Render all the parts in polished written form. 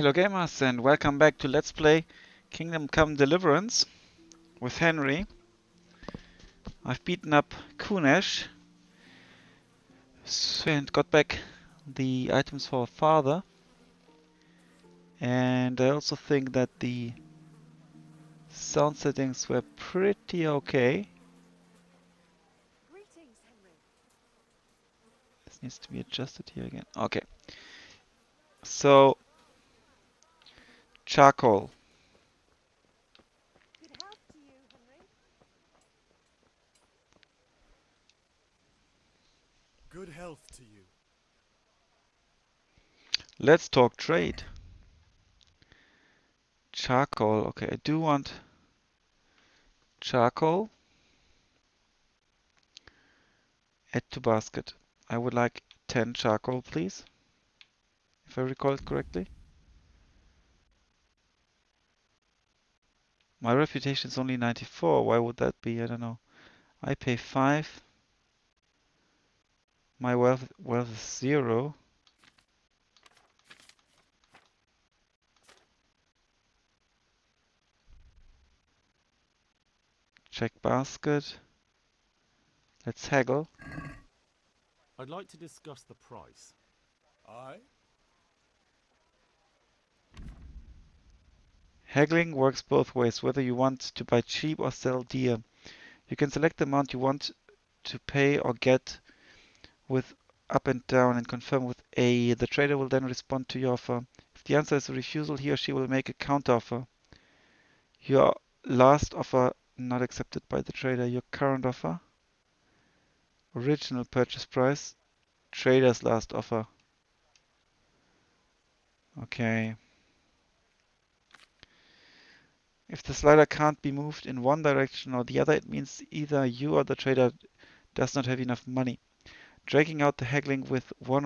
Hello gamers and welcome back to Let's Play Kingdom Come Deliverance with Henry. I've beaten up Kunesh and got back the items for father, and I also think that the sound settings were pretty okay. Greetings, Henry. This needs to be adjusted here again. Okay, so charcoal. Good health to you, Henry. Good health to you. Let's talk trade. Charcoal. Okay, I do want charcoal. Add to basket. I would like 10 charcoal, please, if I recall it correctly. My reputation is only 94. Why would that be? I don't know. I pay 5. My wealth is 0. Check basket. Let's haggle. I'd like to discuss the price. Aye? Haggling works both ways, whether you want to buy cheap or sell dear. You can select the amount you want to pay or get with up and down and confirm with A. The trader will then respond to your offer. If the answer is a refusal, he or she will make a counteroffer. Your last offer not accepted by the trader. Your current offer. Original purchase price. Trader's last offer. Okay. If the slider can't be moved in one direction or the other, it means either you or the trader does not have enough money. Dragging out the haggling with one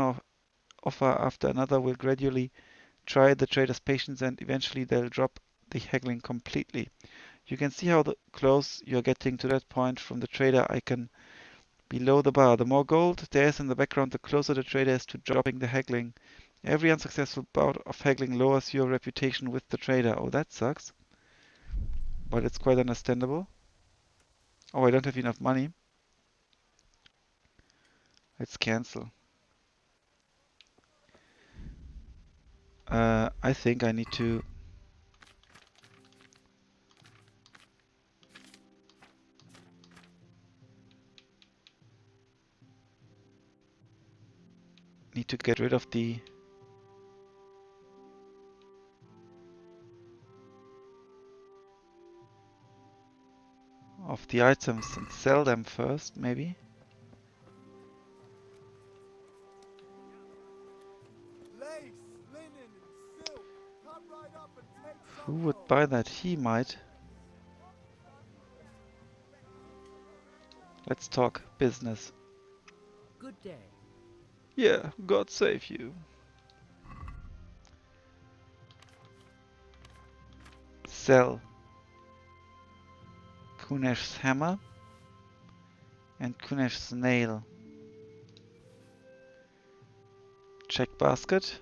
offer after another will gradually try the trader's patience, and eventually they'll drop the haggling completely. You can see how close you're getting to that point from the trader icon below the bar. The more gold there is in the background, the closer the trader is to dropping the haggling. Every unsuccessful bout of haggling lowers your reputation with the trader. Oh, that sucks. But it's quite understandable. Oh, I don't have enough money. Let's cancel. I think I need to get rid of the items and sell them first, maybe. Lace, linen, and silk. Come right up and take some Who would home. buy that? He might. Let's talk business. Good day. Yeah, God save you. Sell Kunesh's hammer and Kunesh's nail. Check basket.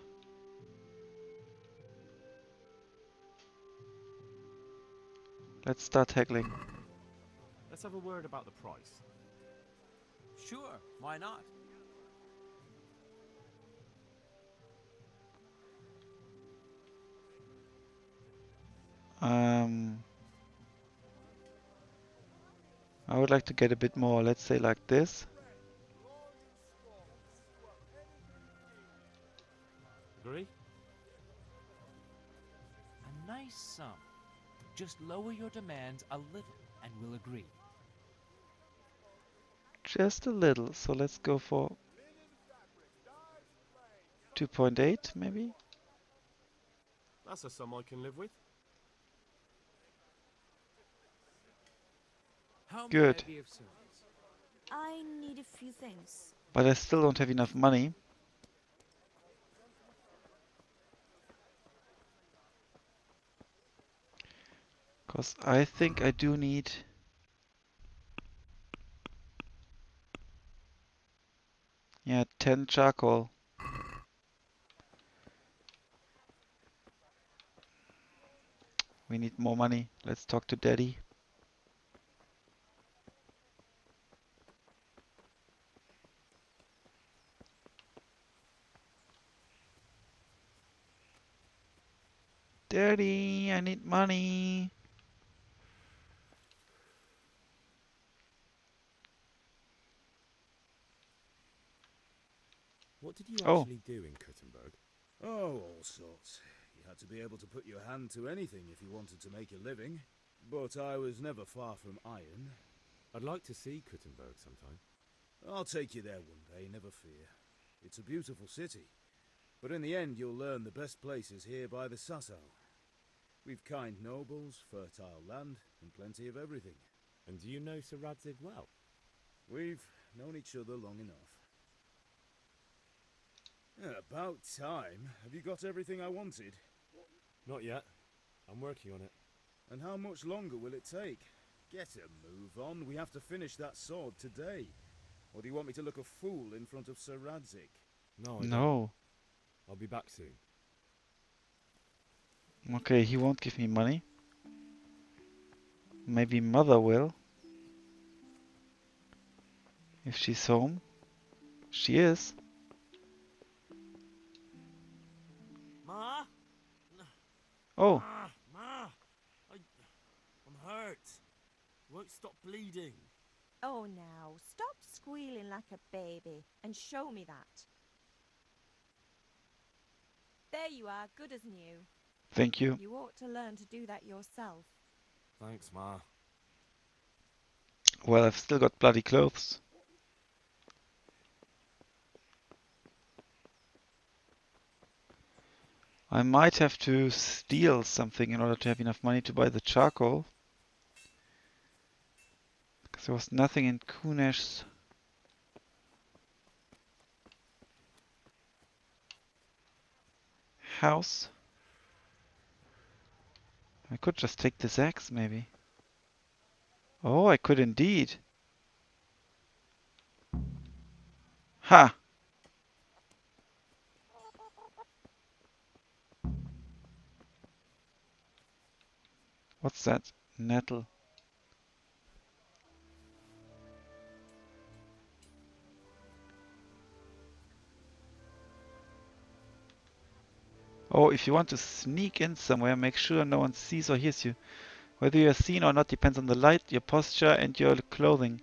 Let's start haggling. Let's have a word about the price. Sure, why not? I would like to get a bit more. Let's say like this. Agree? A nice sum. Just lower your demands a little and we'll agree. Just a little. So let's go for 2.8 maybe. That's a sum I can live with. How may I Good. be of service? I need a few things. But I still don't have enough money. Because I think I do need yeah, 10 charcoal. We need more money. Let's talk to Daddy. Daddy, I need money. What did you Oh. actually do in Kuttenberg? Oh, all sorts. You had to be able to put your hand to anything if you wanted to make a living. But I was never far from iron. I'd like to see Kuttenberg sometime. I'll take you there one day, never fear. It's a beautiful city. But in the end, you'll learn the best places here by the Sassau. We've kind nobles, fertile land, and plenty of everything. And do you know Sir Radzig well? We've known each other long enough. About time. Have you got everything I wanted? Not yet. I'm working on it. And how much longer will it take? Get a move on. We have to finish that sword today. Or do you want me to look a fool in front of Sir Radzig? No, I don't. No. I'll be back soon. Okay, he won't give me money. Maybe Mother will. If she's home. She is. Ma? Oh, Ma! I'm hurt. Won't stop bleeding. Oh, now, stop squealing like a baby and show me that. There you are, good as new. thank you. You ought to learn to do that yourself. Thanks, Ma. Well, I've still got bloody clothes. I might have to steal something in order to have enough money to buy the charcoal. Because there was nothing in Kunesh's house. I could just take this axe, maybe. Oh, I could indeed. Ha! What's that? Nettle. Oh, if you want to sneak in somewhere, make sure no one sees or hears you. Whether you are seen or not depends on the light, your posture, and your clothing.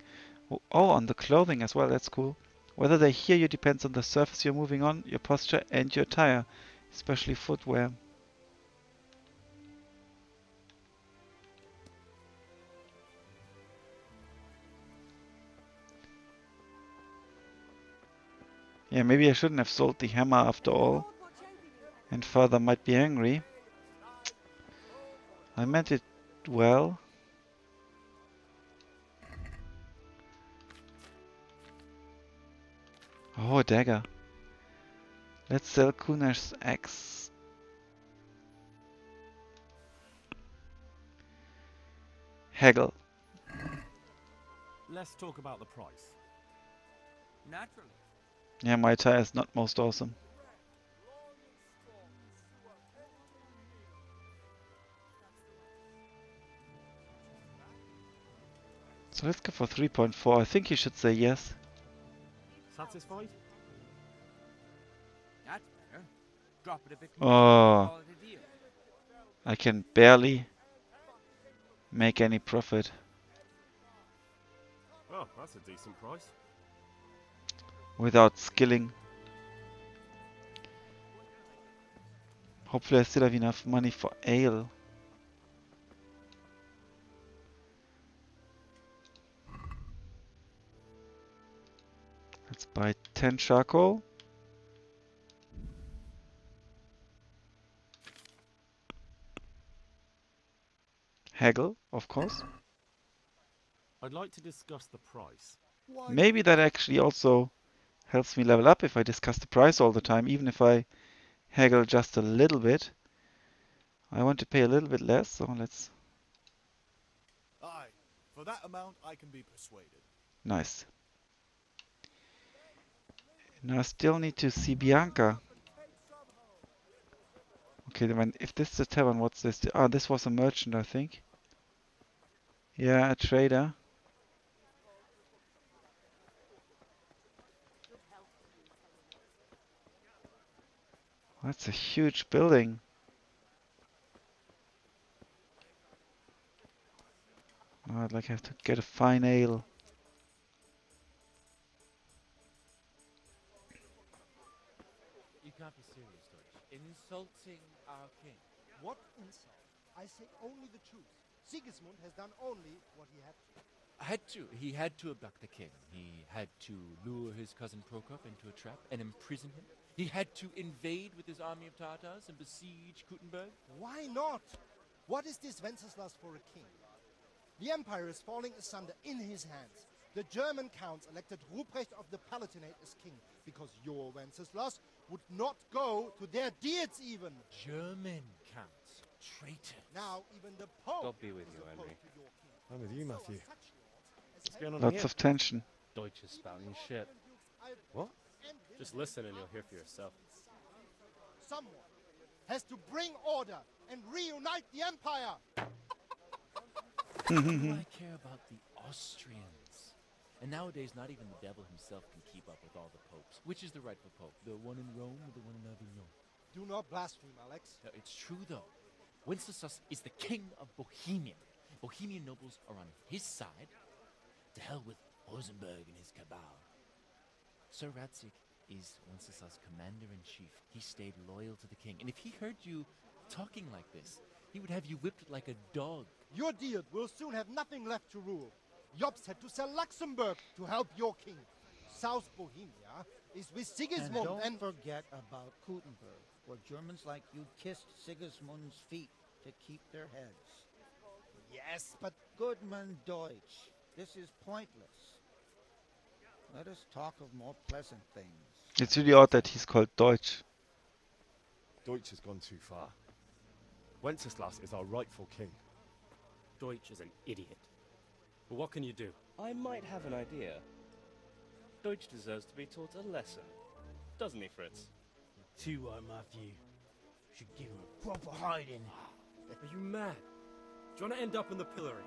Oh, on the clothing as well, that's cool. Whether they hear you depends on the surface you're moving on, your posture, and your attire, especially footwear. Yeah, maybe I shouldn't have sold the hammer after all, and father might be angry. I meant it well. Oh, a dagger. Let's sell Kunesh's axe. Haggle. Let's talk about the price. Naturally. Yeah, my attire is not most awesome. So let's go for 3.4. I think he should say yes. Satisfied? That's better. Drop it a bit more. Oh, Call it a deal. I can barely make any profit. Oh, that's a decent price. Without skilling. Hopefully I still have enough money for ale. Let's buy 10 charcoal. Haggle, of course. I'd like to discuss the price. Maybe that actually also helps me level up if I discuss the price all the time, even if I haggle just a little bit. I want to pay a little bit less, so let's... Aye, for that amount I can be persuaded. Nice. Now I still need to see Bianca. Okay, then if this is a tavern, what's this? Ah, this was a merchant, I think. Yeah, a trader. That's a huge building. Oh, I'd like have to get a fine ale. You can't be serious, Deutsch. In insulting our king. What insult? I say only the truth. Sigismund has done only what he had to. He had to abduct the king. He had to lure his cousin Prokop into a trap and imprison him. He had to invade with his army of Tatars and besiege Kuttenberg. Why not? What is this Wenceslas for a king? The empire is falling asunder in his hands. The German counts elected Ruprecht of the Palatinate as king because your Wenceslas would not go to their deeds even. German counts. Traitor. Now even the Pope God be with is you, opposed Henry. to your king. I'm with you, So Matthew. such lords as What's going on Lots here? of tension. Deutsch is spouting shit. What? Just listen and you'll hear for yourself. Someone has to bring order and reunite the empire. What do I care about the Austrians? And nowadays, not even the devil himself can keep up with all the popes. Which is the rightful pope? The one in Rome or the one in Avignon? Do not blaspheme, Alex. No, it's true, though. Wenceslas is the king of Bohemia. Bohemian nobles are on his side. To hell with Rosenberg and his cabal. Sir Radzik is Wenceslas' commander-in-chief. He stayed loyal to the king. And if he heard you talking like this, he would have you whipped like a dog. Your deed will soon have nothing left to rule. Jobst had to sell Luxembourg to help your king. South Bohemia is with Sigismund And don't forget about Kuttenberg, where Germans like you kissed Sigismund's feet to keep their heads. Yes, but Goodman Deutsch, this is pointless. Let us talk of more pleasant things. It's really odd that he's called Deutsch. Deutsch has gone too far. Wenceslas is our rightful king. Deutsch is an idiot. But what can you do? I might have an idea. Deutsch deserves to be taught a lesson. Doesn't he, Fritz? Too right, Matthew. Should give him a proper hiding. Are you mad? Do you want to end up in the pillory?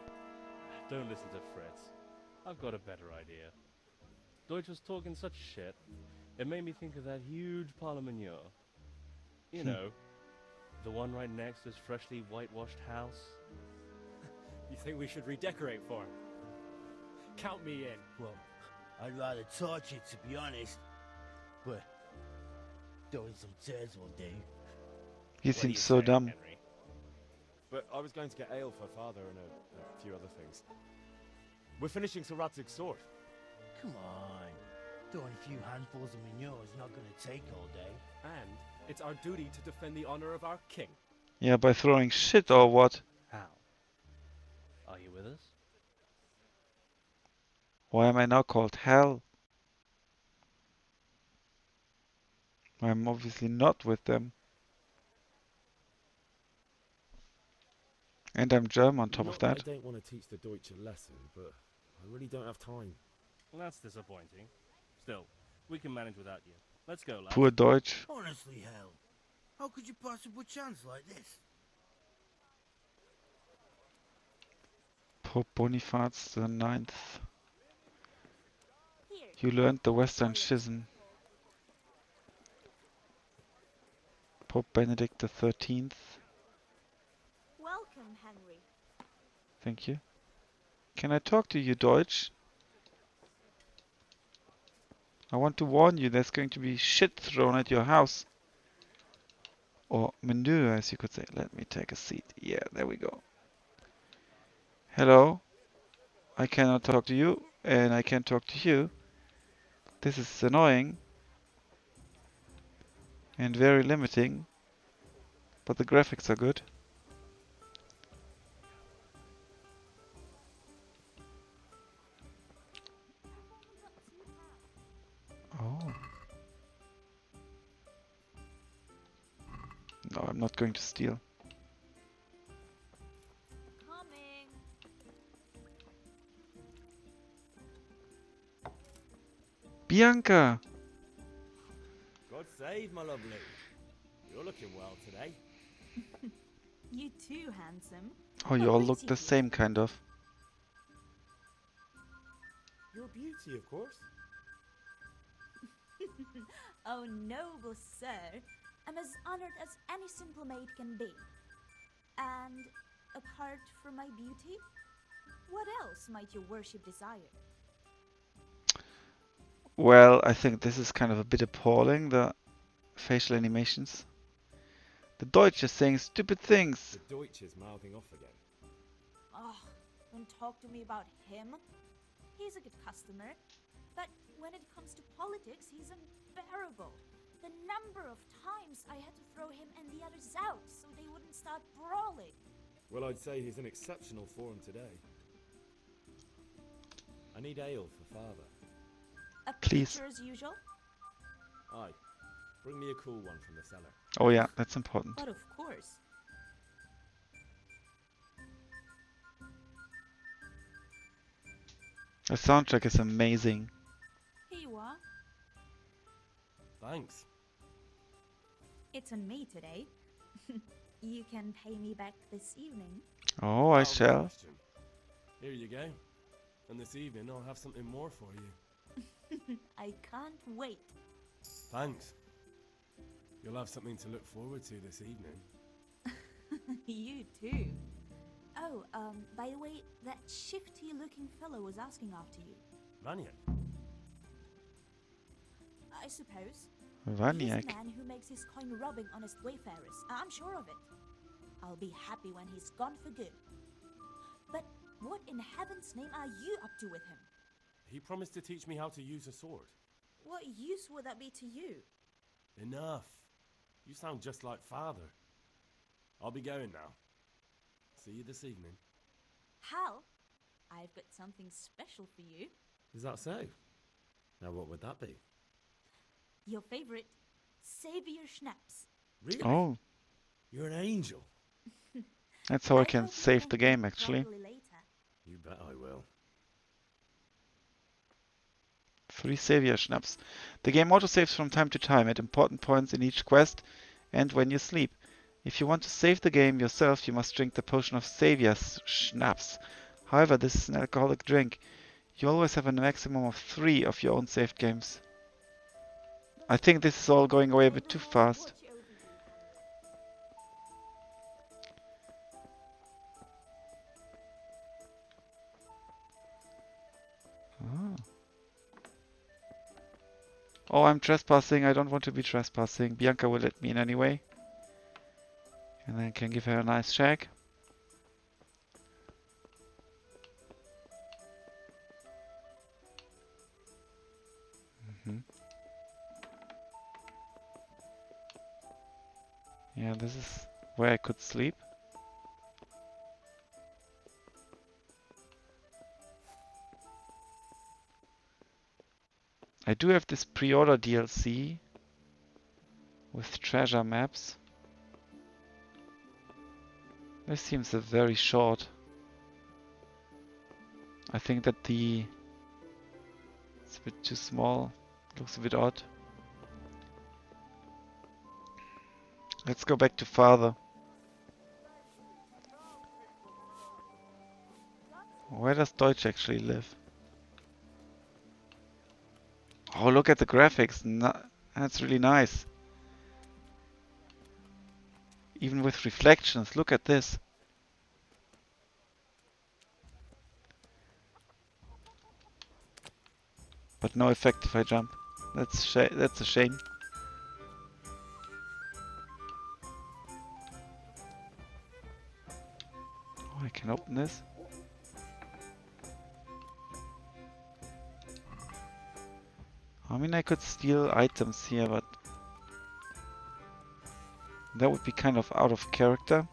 Don't listen to Fritz. I've got a better idea. Deutsch was talking such shit, it made me think of that huge parliament. You know, the one right next to his freshly whitewashed house. You think we should redecorate for him? Count me in. Well, I'd rather torch it, to be honest. But throwing some tears will do. He What are seems you so saying, dumb. Henry? But I was going to get ale for father and a few other things. We're finishing Sir Radzig's sword. Come on. Throwing a few handfuls of manure is not going to take all day. And it's our duty to defend the honor of our king. Yeah, by throwing shit or what? How? Are you with us? Why am I now called Hell? I'm obviously not with them. And I'm German on top of that. I don't want to teach the Deutsch a lesson, but I really don't have time. Well, that's disappointing. Still, we can manage without you. Let's go, lads. Poor Deutsch. Honestly, hell. How could you pass up a chance like this? Pope Boniface the Ninth. Here, You learned the Western Schism. Pope Benedict the 13th. welcome, Henry. Thank you. Can I talk to you, Deutsch? I want to warn you, there's going to be shit thrown at your house. Or manure, as you could say. Let me take a seat. Yeah, there we go. Hello. I cannot talk to you, and I can't talk to you. This is annoying. And very limiting. But the graphics are good. Oh. No, I'm not going to steal. Coming. Bianca! God save, my lovely. You're looking well today. You too, handsome. Oh, you What all brings look you the here? same, kind of. Your beauty, of course. Oh, noble sir. I'm as honored as any simple maid can be. And apart from my beauty, what else might your worship desire? Well, I think this is kind of a bit appalling, the facial animations. The Deutsch is saying stupid things. The Deutsch is mouthing off again. Oh, don't talk to me about him. He's a good customer. But when it comes to politics, he's unbearable. The number of times I had to throw him and the others out so they wouldn't start brawling. Well, I'd say he's in exceptional form today. I need ale for father. A Please. pitcher as usual? Aye. Bring me a cool one from the cellar. Oh yeah, that's important. But of course. The soundtrack is amazing. Here you are. Thanks. It's on me today. You can pay me back this evening. Oh, I Without shall. question. Here you go. And this evening I'll have something more for you. I can't wait. Thanks. You'll have something to look forward to this evening. You too. Oh, by the way, that shifty-looking fellow was asking after you. Vanya. I suppose. Vaniac. He's a man who makes his coin robbing honest wayfarers. I'm sure of it. I'll be happy when he's gone for good. But what in heaven's name are you up to with him? He promised to teach me how to use a sword. What use would that be to you? Enough. You sound just like father. I'll be going now. See you this evening. Hal, I've got something special for you. Is that so? Now what would that be? Your favorite Savior Schnapps. Really? Oh, You're an angel. that's how I I can hope you save thank the me game, actually. properly later. You bet I will. 3 savior schnapps. The game autosaves from time to time at important points in each quest and when you sleep. If you want to save the game yourself, you must drink the potion of savior schnapps. However, this is an alcoholic drink. You always have a maximum of 3 of your own saved games. I think this is all going away a bit too fast. Watch over you. Ah. Oh, I'm trespassing. I don't want to be trespassing. Bianca will let me in anyway. And then I can give her a nice shag. Yeah, this is where I could sleep. I do have this pre-order DLC with treasure maps. This seems a very short. I think that it's a bit too small. Looks a bit odd. Let's go back to father. Where does Deutsch actually live? Oh, look at the graphics. That's really nice. Even with reflections, look at this. But no effect if I jump. That's a shame. Oh, I can open this. I mean, I could steal items here, but that would be kind of out of character.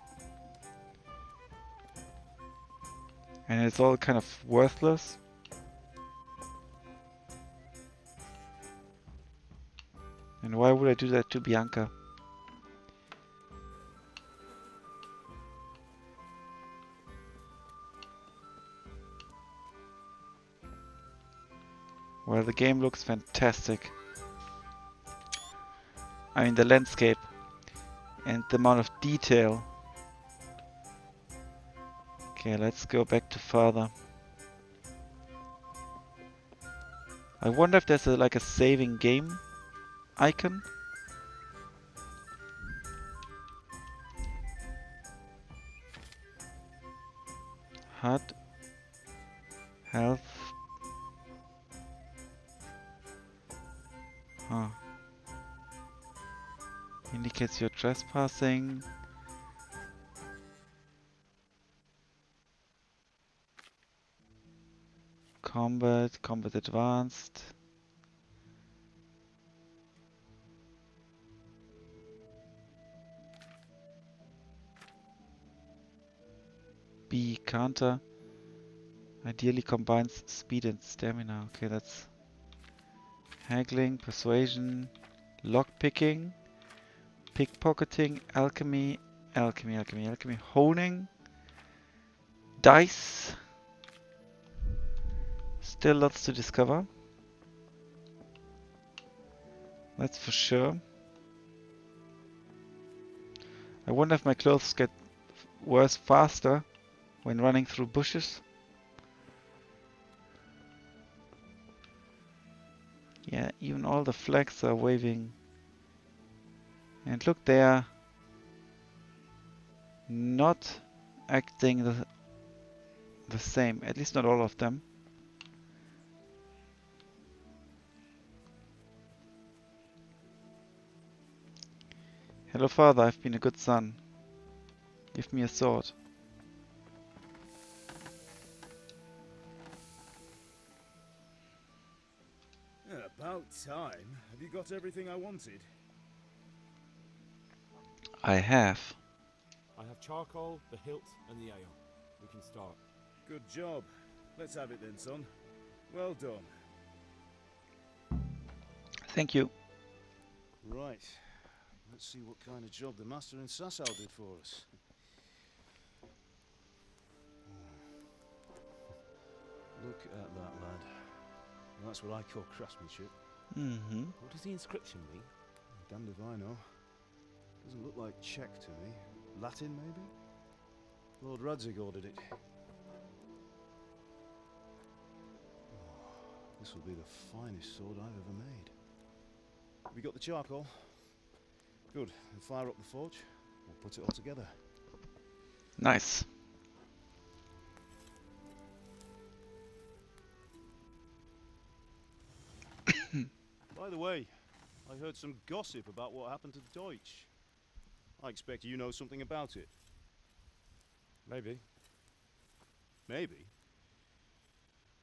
And it's all kind of worthless. And why would I do that to Bianca? Well, the game looks fantastic. I mean, the landscape. and the amount of detail. Okay, let's go back to father. I wonder if there's like a saving game icon. HUD, health. Huh. Indicates you're trespassing. Combat advanced. B, counter. Ideally combines speed and stamina. Okay, that's haggling, persuasion, lockpicking, pickpocketing, alchemy, honing, dice. Still lots to discover. That's for sure. I wonder if my clothes get worse faster when running through bushes. Yeah, even all the flags are waving. And look, they are not acting the same. At least not all of them. Hello, father. I've been a good son. Give me a sword. Yeah, about time. Have you got everything I wanted? I have. I have charcoal, the hilt, and the ale. We can start. Good job. Let's have it then, son. Well done. Thank you. Right. Let's see what kind of job the master in Sasau did for us. Look at that, lad. That's what I call craftsmanship. Mm-hmm. What does the inscription mean? Damned if I know. Doesn't look like Czech to me. Latin, maybe? Lord Radzig ordered it. Oh, this will be the finest sword I've ever made. Have you got the charcoal? Good. Then fire up the forge. We'll put it all together. Nice. By the way, I heard some gossip about what happened to Deutsch. I expect you know something about it. Maybe. Maybe.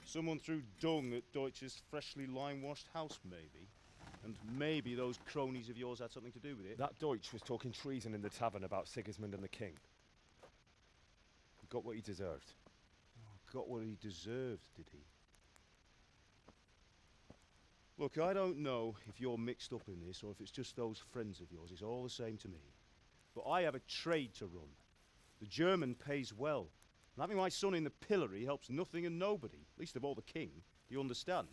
Someone threw dung at Deutsch's freshly lime-washed house, maybe. And maybe those cronies of yours had something to do with it. That Deutsch was talking treason in the tavern about Sigismund and the king. He got what he deserved. Oh, got what he deserved, did he? Look, I don't know if you're mixed up in this or if it's just those friends of yours. It's all the same to me. But I have a trade to run. The German pays well. And having my son in the pillory helps nothing and nobody, least of all the king. Do you understand?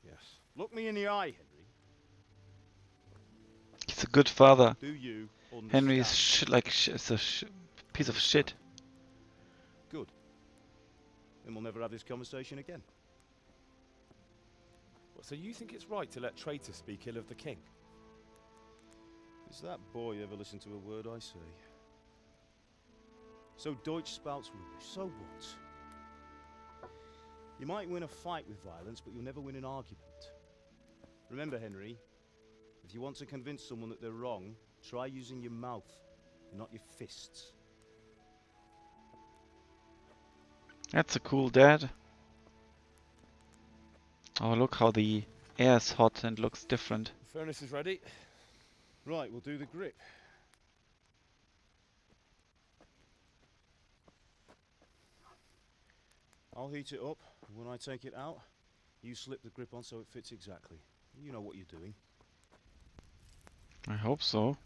Yes. Look me in the eye, Henry. He's a good father. Do you understand? Henry is is a piece of shit. Good. Then we'll never have this conversation again. What, so you think it's right to let traitors speak ill of the king? Does that boy ever listen to a word I say? So Deutsch spouts rubbish. So what? You might win a fight with violence, but you'll never win an argument. Remember, Henry, if you want to convince someone that they're wrong, try using your mouth, not your fists. That's a cool dad. Oh, look how the air is hot and looks different. The furnace is ready. Right, we'll do the grip. I'll heat it up. When I take it out, you slip the grip on so it fits exactly. You know what you're doing. I hope so.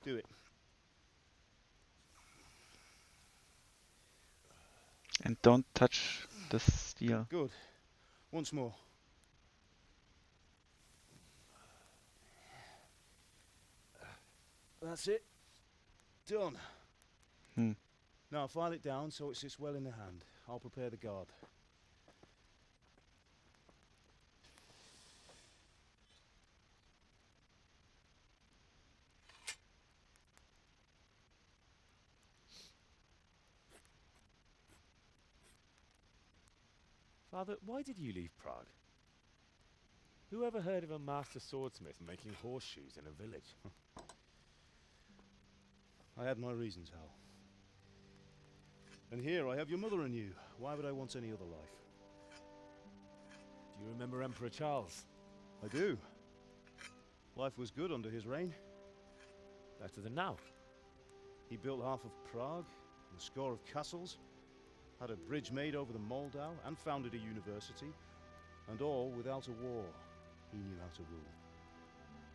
Do it. And don't touch the steel. Good. Once more. That's it. Done. Hmm. Now file it down so it sits well in the hand. I'll prepare the guard. Father, why did you leave Prague? Who ever heard of a master swordsmith making horseshoes in a village? I had my reasons, Hal. And here I have your mother and you. Why would I want any other life? Do you remember Emperor Charles? I do. Life was good under his reign. Better than now. He built half of Prague, and a score of castles, had a bridge made over the Moldau, and founded a university, and all without a war. He knew how to rule.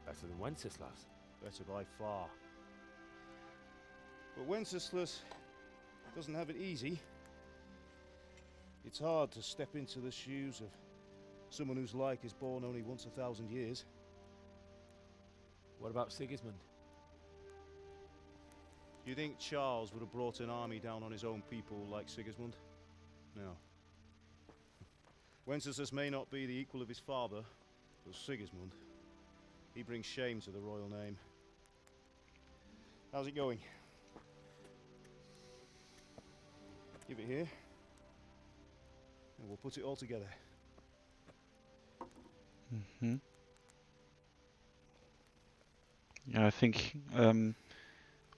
Better than Wenceslas. Better by far. But Wenceslas doesn't have it easy. It's hard to step into the shoes of someone whose like is born only once 1,000 years. What about Sigismund? You think Charles would have brought an army down on his own people like Sigismund? No. Wenceslas may not be the equal of his father, but Sigismund, he brings shame to the royal name. How's it going? Give it here, and we'll put it all together. Mm-hmm. Yeah, I think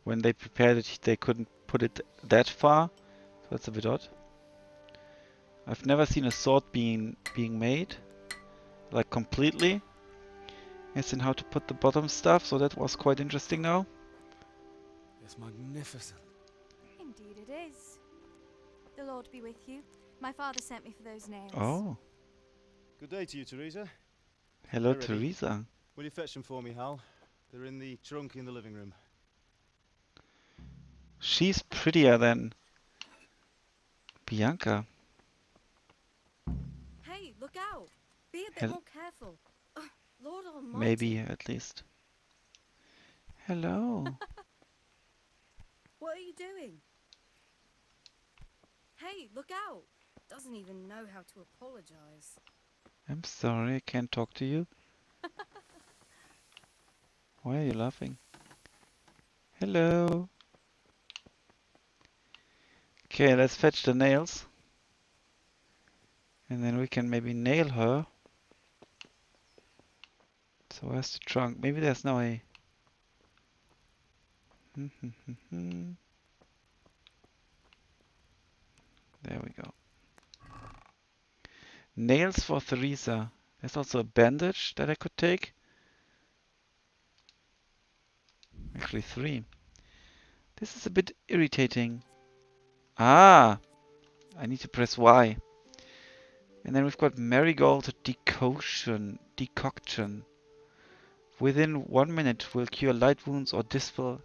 when they prepared it, they couldn't put it that far, so that's a bit odd. I've never seen a sword being made, like completely, as in how to put the bottom stuff, so that was quite interesting now. It's magnificent. Indeed it is. The Lord be with you. My father sent me for those nails. Oh. Good day to you, Teresa. Hello, They're ready. Teresa. Will you fetch them for me, Hal? They're in the trunk in the living room. She's prettier than Bianca. Hey, look out! Be a bit Hel- more careful. Lord Almighty. Maybe, at least. Hello. What are you doing? Hey, look out! Doesn't even know how to apologize. I'm sorry, I can't talk to you. Why are you laughing? Hello. Okay, let's fetch the nails. And then we can maybe nail her. So where's the trunk? Maybe there's no a... There we go. Nails for Teresa. There's also a bandage that I could take. Actually 3. This is a bit irritating. Ah! I need to press Y. And then we've got marigold decoction. Within 1 minute will cure light wounds or dispel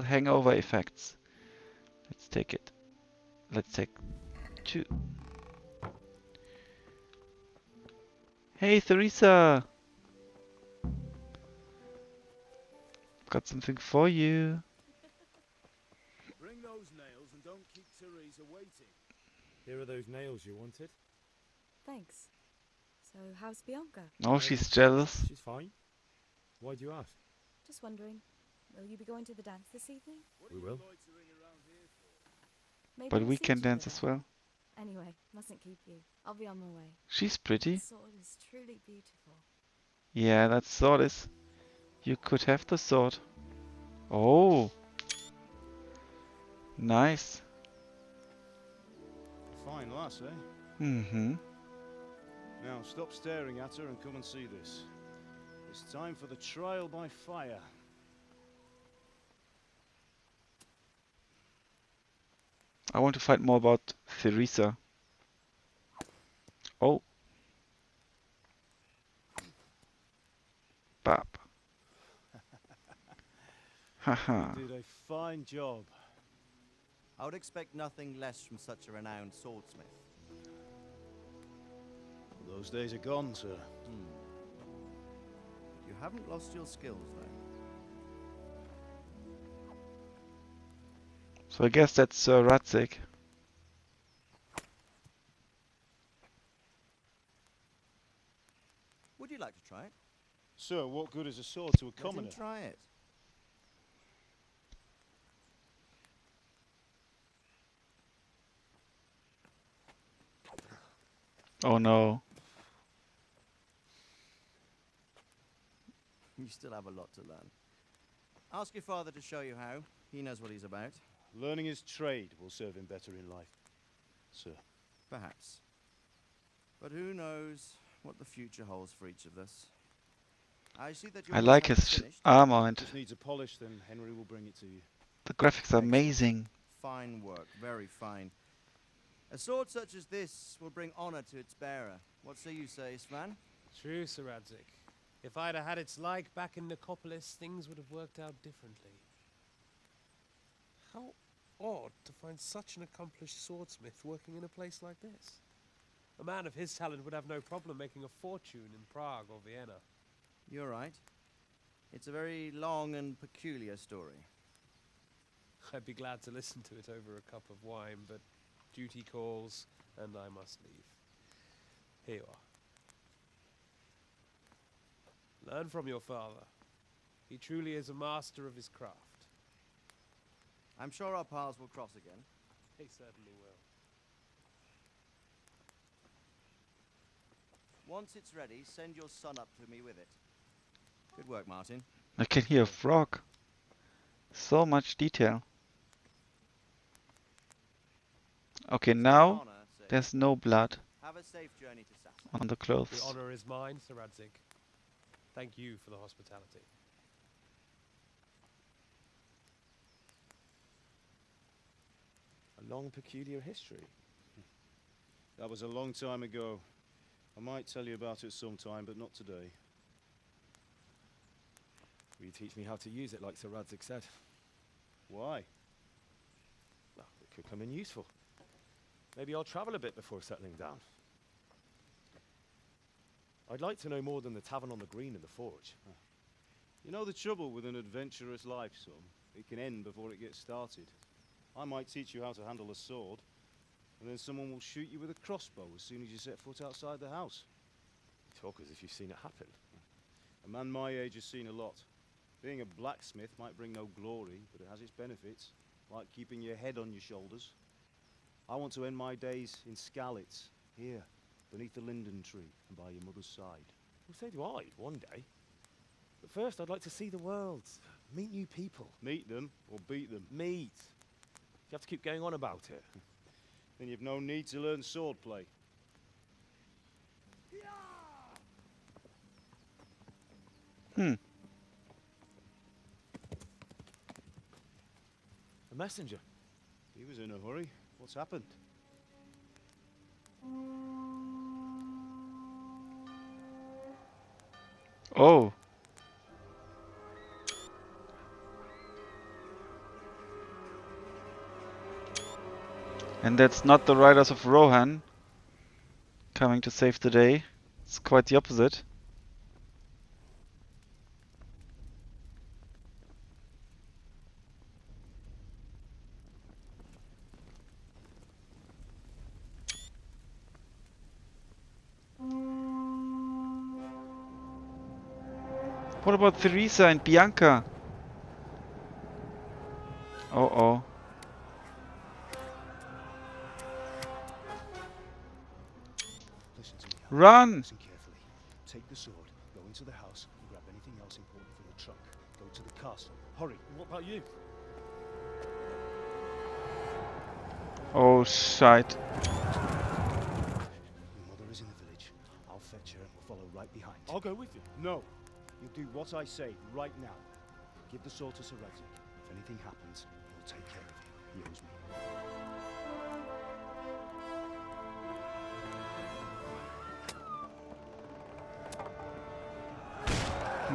hangover effects. Let's take it. Let's take 2. Hey, Teresa! Got something for you. Bring those nails and don't keep Teresa waiting. Here are those nails you wanted. Thanks. So, how's Bianca? Oh, she's jealous. She's fine. Why do you ask? Just wondering, will you be going to the dance this evening? We will. Maybe But we'll we see can each other dance as then. well. Anyway, mustn't keep you. I'll be on my way. She's pretty. The sword is truly beautiful. Yeah, that sword is... You could have the sword. Oh! Nice. Fine lass, eh? Mm-hmm. Now stop staring at her and come and see this. It's time for the trial by fire. I want to find more about Teresa. Oh. Bap. Haha. You did a fine job. I would expect nothing less from such a renowned swordsmith. Those days are gone, sir. You haven't lost your skills, though. So I guess that's Sir Radzik. Would you like to try it? Sir, what good is a sword to a Let commoner? him try it. Oh no. You still have a lot to learn. Ask your father to show you how. He knows what he's about. Learning his trade will serve him better in life, sir. Perhaps. But who knows what the future holds for each of us. I see that I like his armor and Just needs a polish, then Henry will bring it to you. the graphics are amazing. Fine work, very fine. A sword such as this will bring honor to its bearer. What say you, Svan? True, Sir Radzik. If I'd have had its like back in Nicopolis, things would have worked out differently. How odd to find such an accomplished swordsmith working in a place like this. A man of his talent would have no problem making a fortune in Prague or Vienna. You're right. It's a very long and peculiar story. I'd be glad to listen to it over a cup of wine, but duty calls, and I must leave. Here you are. Learn from your father. He truly is a master of his craft. I'm sure our paths will cross again. They certainly will. Once it's ready, send your son up to me with it. Good work, Martin. I can hear a frog. So much detail. Okay, now there's no blood Have a safe journey to Sasson. on the The clothes. honor is mine, Sir Radzik. Thank you for the hospitality. A long, peculiar history. That was a long time ago. I might tell you about it sometime, but not today. Will you teach me how to use it like Sir Radzik said? Why? Well, it could come in useful. Maybe I'll travel a bit before settling down. I'd like to know more than the tavern on the green and the forge. You know the trouble with an adventurous life, son? It can end before it gets started. I might teach you how to handle a sword, and then someone will shoot you with a crossbow as soon as you set foot outside the house. You talk as if you've seen it happen. A man my age has seen a lot. Being a blacksmith might bring no glory, but it has its benefits, like keeping your head on your shoulders. I want to end my days in Skalitz, here, beneath the linden tree and by your mother's side. Well, so do I, one day. But first, I'd like to see the world, meet new people. Meet them or beat them? Meet. You have to keep going on about it. Then you've no need to learn swordplay. A messenger. He was in a hurry. What's happened? Oh. And that's not the riders of Rohan coming to save the day. It's quite the opposite. What about Theresa and Bianca? Oh. Listen to me. Run! Listen carefully. Take the sword, go into the house, and grab anything else important from the trunk. Go to the castle. Hurry. What about you? Oh, shite. Your mother is in the village. I'll fetch her and we'll follow right behind. I'll go with you. No. You'll do what I say right now. Give the sword to Sir Radzik. If anything happens, he'll take care of you. He owes me.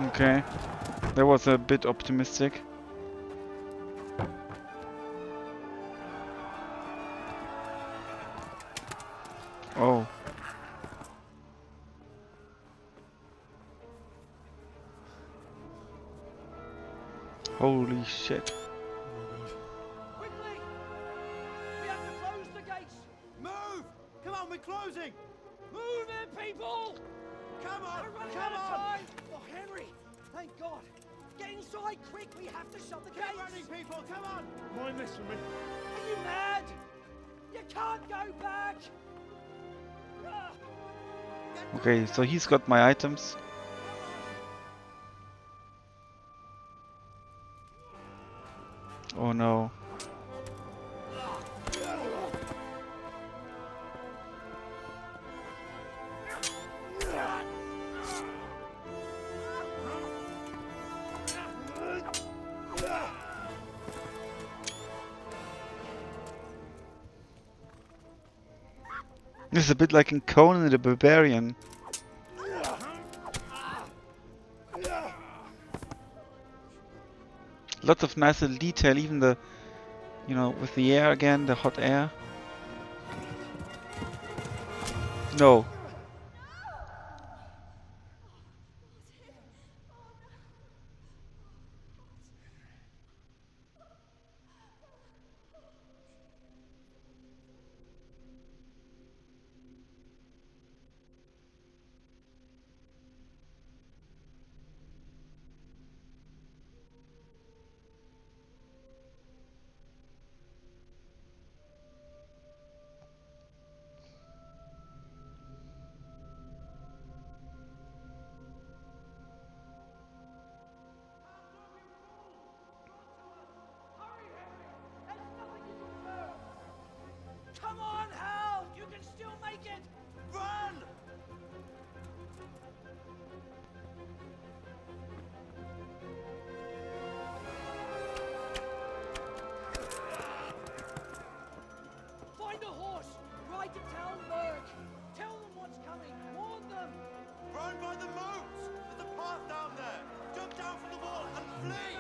Okay. That was a bit optimistic. Oh. Holy shit. Quickly! We have to close the gates! Move! Come on, we're closing! Move it, people! Come on! We're running out of time! Oh, Henry! Thank God! Get inside, quick! We have to shut the gates! Keep running, people! Come on! Mind this for me. Are you mad? You can't go back! Ah. Okay, so he's got my items. Oh no. This is a bit like in Conan the Barbarian. Lots of nice little detail, even the, you know, with the air again, the hot air. No. Come on, Hal! You can still make it! Run! Find a horse! Ride to town, Merc! Tell them what's coming! Warn them! Run by the moats! There's a path down there! Jump down from the wall and flee!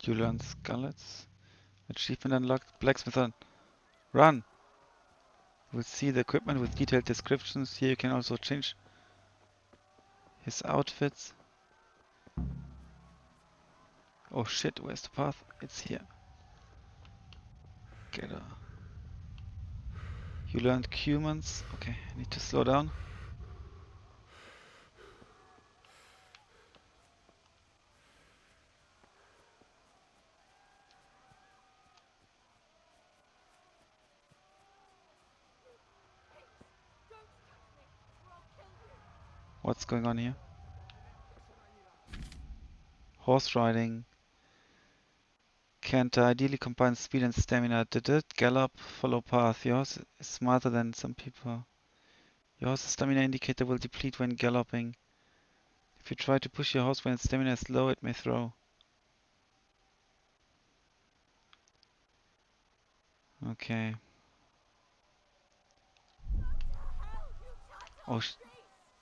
You learn scullets. Achievement unlocked. Blacksmith on. Run! We'll see the equipment with detailed descriptions. Here you can also change his outfits. Oh shit, where's the path? It's here. Get her. You learned humans. Okay, I need to slow down. What's going on here? Horse riding. Canter ideally combines speed and stamina. Gallop, follow path. Your horse is smarter than some people. Your horse's stamina indicator will deplete when galloping. If you try to push your horse when its stamina is low, it may throw. Okay. Oh,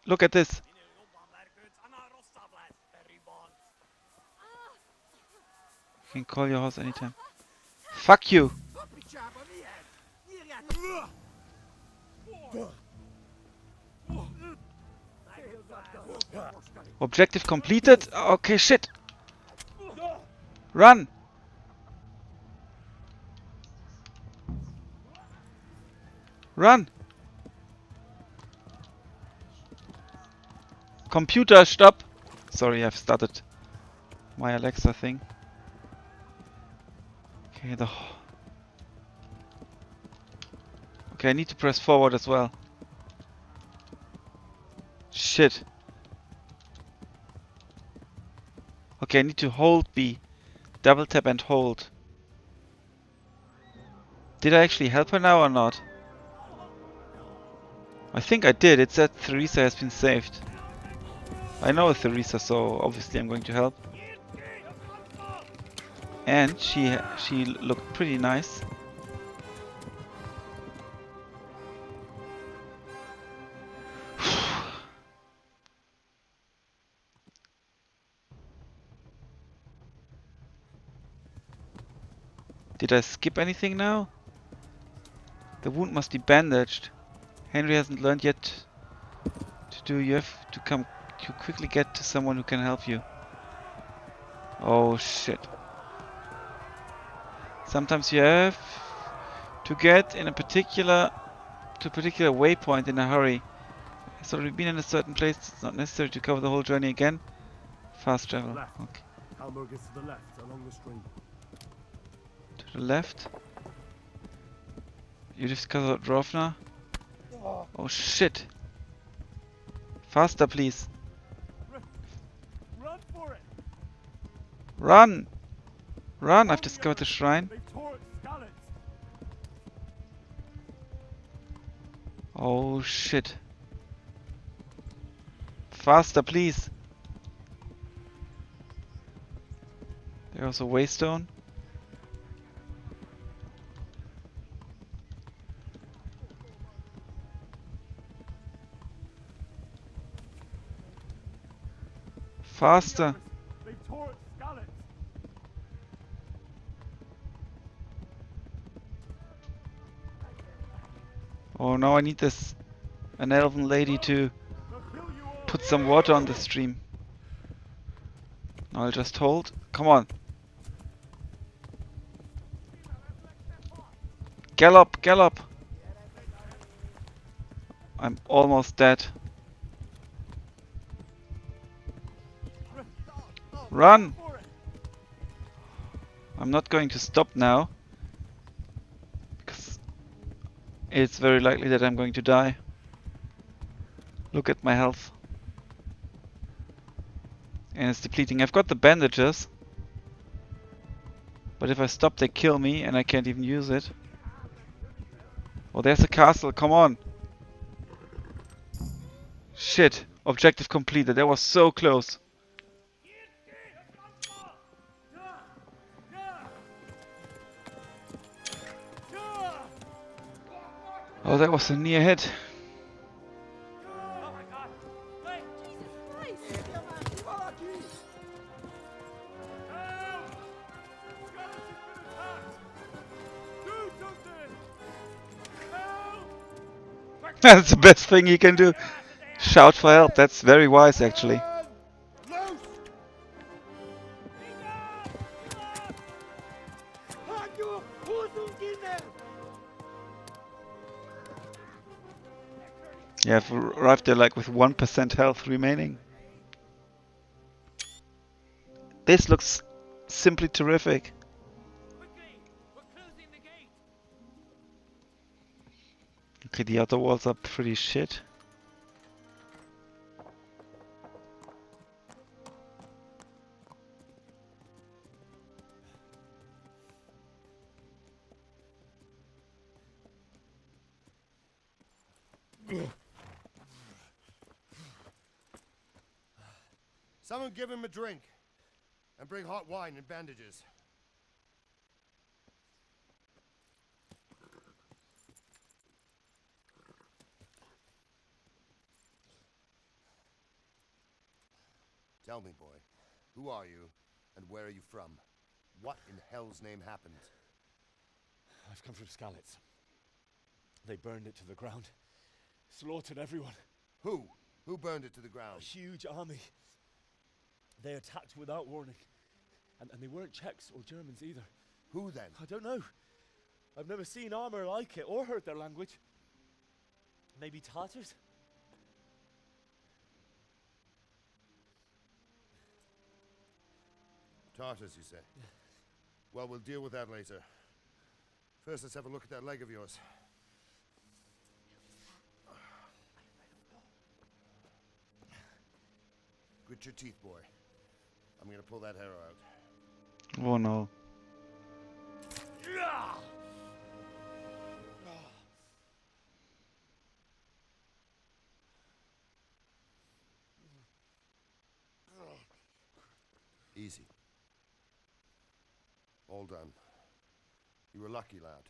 look at this! You can call your horse anytime. Fuck you! Objective completed? Okay, shit! Run! Run! Computer, stop! Sorry, I've started my Alexa thing. Okay, okay, I need to press forward as well. Shit. Okay, I need to hold B. Double tap and hold. Did I actually help her now or not? I think I did. It said Theresa has been saved. I know Theresa, so obviously I'm going to help. And she looked pretty nice. Did I skip anything now? The wound must be bandaged. Henry hasn't learned yet to do. You have to come to quickly get to someone who can help you. Oh shit. Sometimes you have to get in a particular waypoint in a hurry. It's already been in a certain place. It's not necessary to cover the whole journey again. Fast travel. Left. Okay. Hamburg is to the left, along the stream. To the left. You discovered Rovna. Oh shit. Faster, please. Run for it! Run! Run! I've discovered the shrine. They've tore its scallops. Oh shit. Faster, please. There's a waystone. Faster. They've tore its scallops. Oh, now I need an elven lady to put some water on the stream. Now I'll just hold. Come on. Gallop, gallop. I'm almost dead. Run! I'm not going to stop now, because it's very likely that I'm going to die. Look at my health. And it's depleting. I've got the bandages, but if I stop they kill me and I can't even use it. Oh, there's a castle, come on! Shit, objective completed, that was so close. Oh, that was a near hit. That's the best thing you can do. Shout for help, that's very wise actually. Yeah, I've arrived there like with 1% health remaining. This looks simply terrific. Okay, the other walls are pretty shit. Someone give him a drink. And bring hot wine and bandages. Tell me, boy, who are you, and where are you from? What in hell's name happened? I've come from Skalitz. They burned it to the ground. Slaughtered everyone. Who? Who burned it to the ground? A huge army. They attacked without warning. And they weren't Czechs or Germans either. Who then? I don't know. I've never seen armor like it or heard their language. Maybe Tatars? Tartars, you say? Well, we'll deal with that later. First, let's have a look at that leg of yours. Grit your teeth, boy. I'm gonna pull that hair out. Oh no. Easy. All done. You were lucky, lad.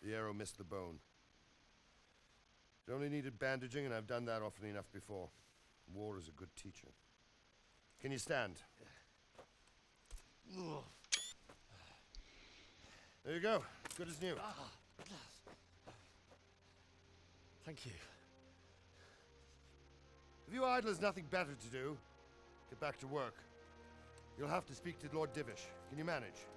The arrow missed the bone. It only needed bandaging, and I've done that often enough before. War is a good teacher. Can you stand? There you go. Good as new. Thank you. If you idlers nothing better to do, get back to work. You'll have to speak to Lord Divish. Can you manage?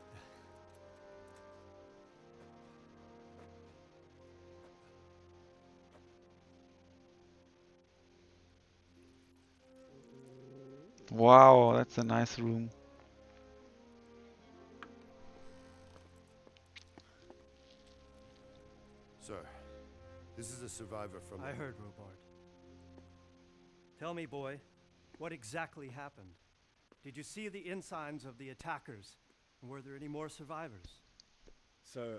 Wow, that's a nice room. Sir, this is a survivor from... I heard, Robard. Tell me, boy, what exactly happened? Did you see the ensigns of the attackers? And were there any more survivors? So,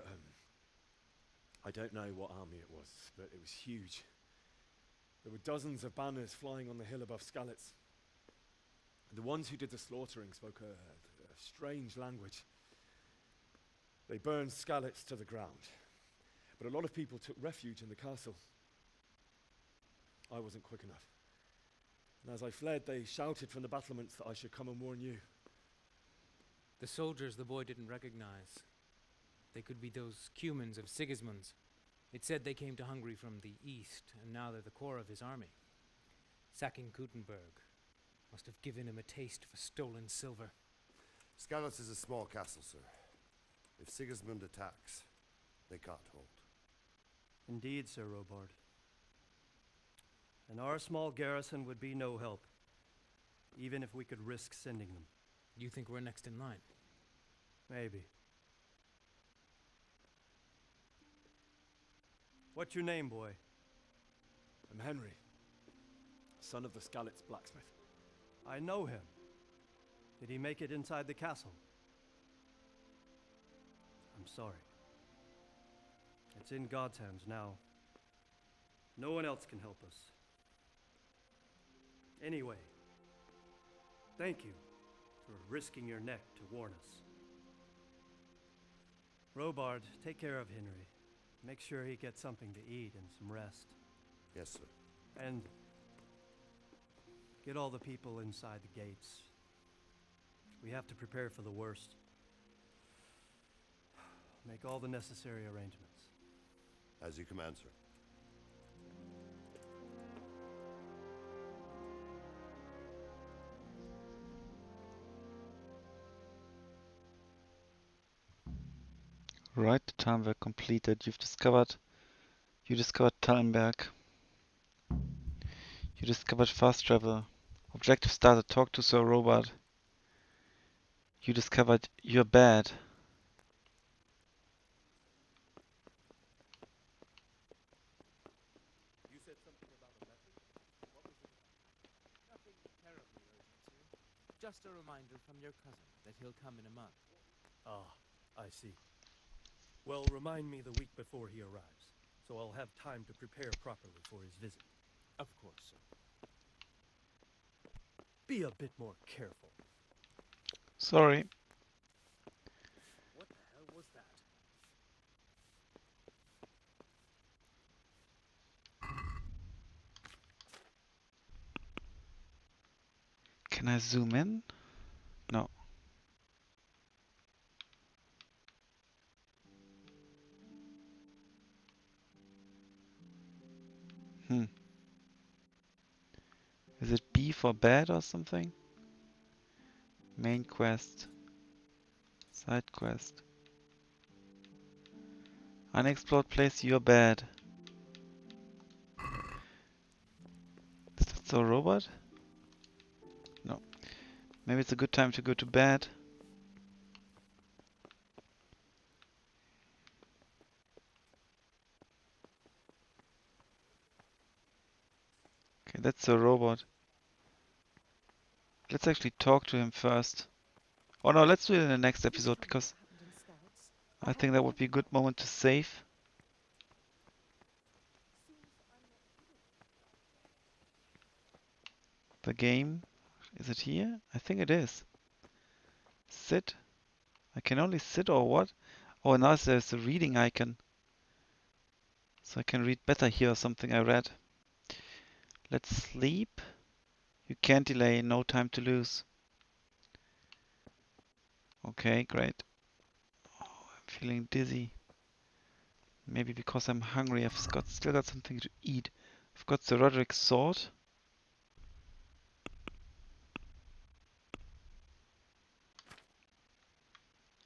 I don't know what army it was, but it was huge. There were dozens of banners flying on the hill above Skalitz. The ones who did the slaughtering spoke a strange language. They burned Skalitz to the ground, but a lot of people took refuge in the castle. I wasn't quick enough. And as I fled, they shouted from the battlements that I should come and warn you. The soldiers the boy didn't recognize. They could be those Cumans of Sigismund's. It said they came to Hungary from the east, and now they're the core of his army. Sacking Gutenberg must have given him a taste for stolen silver. Skalitz is a small castle, sir. If Sigismund attacks, they can't hold. Indeed, Sir Robard. And our small garrison would be no help, even if we could risk sending them. You think we're next in line? Maybe. What's your name, boy? I'm Henry, son of the Skalitz blacksmith. I know him. Did he make it inside the castle? I'm sorry. It's in God's hands now. No one else can help us. Anyway, thank you for risking your neck to warn us. Robard, take care of Henry. Make sure he gets something to eat and some rest. Yes, sir. And get all the people inside the gates. We have to prepare for the worst. Make all the necessary arrangements. As you command, sir. Right, time work completed. You discovered Tallenberg. You discovered fast travel. Objective started. Talk to Sir Robert. You discovered you're bad. You said something about a message? What was it? Nothing terribly urgent, sir. Just a reminder from your cousin that he'll come in a month. Ah, I see. Well, remind me the week before he arrives, so I'll have time to prepare properly for his visit. Of course, sir. Be a bit more careful. Sorry. What the hell was that? Can I zoom in? No. Is it B for bad or something? Main quest. Side quest. Unexplored place, you're bad. Is that so robot? No. Maybe it's a good time to go to bed. Okay, that's a robot. Let's actually talk to him first. Oh no, let's do it in the next episode because I think that would be a good moment to save. The game. Is it here? I think it is. Sit. I can only sit or what? Oh, now there's a reading icon. So I can read better here or something I read. Let's sleep. You can't delay, no time to lose. Okay, great. Oh, I'm feeling dizzy. Maybe because I'm hungry. I've still got something to eat. I've got the Roderick sword.